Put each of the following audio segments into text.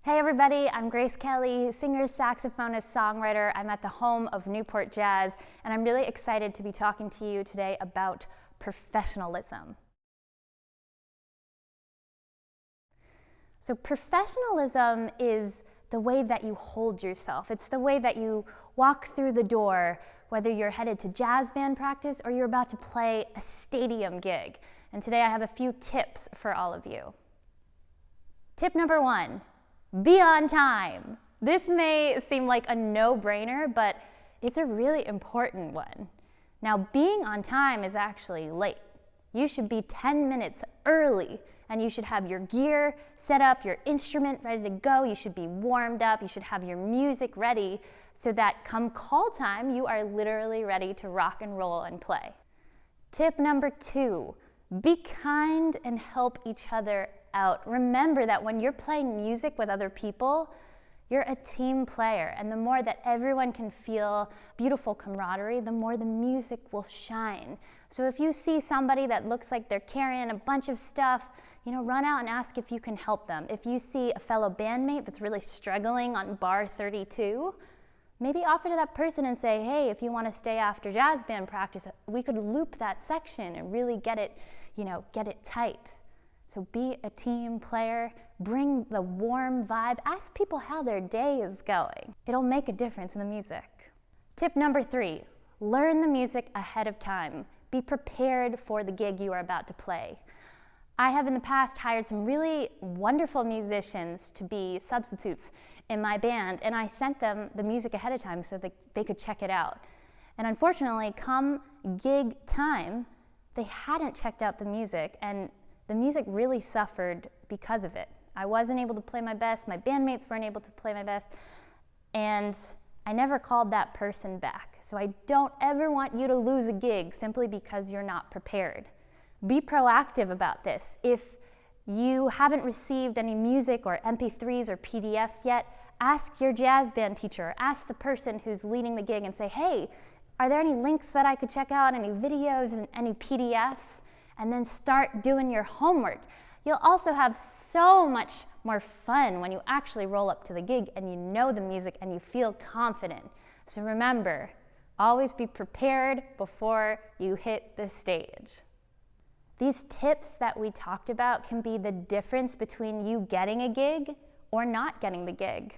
Hey everybody, I'm Grace Kelly, singer, saxophonist, songwriter. I'm at the home of Newport Jazz, and I'm really excited to be talking to you today about professionalism. So professionalism is the way that you hold yourself. It's the way that you walk through the door, whether you're headed to jazz band practice or you're about to play a stadium gig. And today I have a few tips for all of you. Tip number 1. Be on time. This may seem like a no-brainer, but it's a really important one. Now, being on time is actually late. You should be 10 minutes early, and you should have your gear set up, your instrument ready to go. You should be warmed up. You should have your music ready so that come call time, you are literally ready to rock and roll and play. Tip number 2, be kind and help each other out. Remember that when you're playing music with other people, you're a team player, and the more that everyone can feel beautiful camaraderie, the more the music will shine. So if you see somebody that looks like they're carrying a bunch of stuff, run out and ask if you can help them. If you see a fellow bandmate that's really struggling on bar 32, maybe offer to that person and say, hey, if you want to stay after jazz band practice, we could loop that section and really get it tight. So be a team player, bring the warm vibe, ask people how their day is going. It'll make a difference in the music. Tip number 3, learn the music ahead of time. Be prepared for the gig you are about to play. I have in the past hired some really wonderful musicians to be substitutes in my band, and I sent them the music ahead of time so that they could check it out. And unfortunately, come gig time, they hadn't checked out the music, and the music really suffered because of it. I wasn't able to play my best, my bandmates weren't able to play my best, and I never called that person back. So I don't ever want you to lose a gig simply because you're not prepared. Be proactive about this. If you haven't received any music or MP3s or PDFs yet, ask your jazz band teacher, ask the person who's leading the gig and say, hey, are there any links that I could check out, any videos and any PDFs? And then start doing your homework. You'll also have so much more fun when you actually roll up to the gig and you know the music and you feel confident. So remember, always be prepared before you hit the stage. These tips that we talked about can be the difference between you getting a gig or not getting the gig,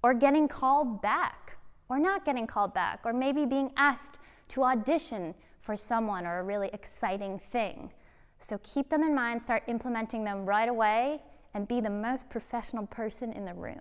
or getting called back or not getting called back, or maybe being asked to audition for someone or a really exciting thing. So keep them in mind, start implementing them right away, and be the most professional person in the room.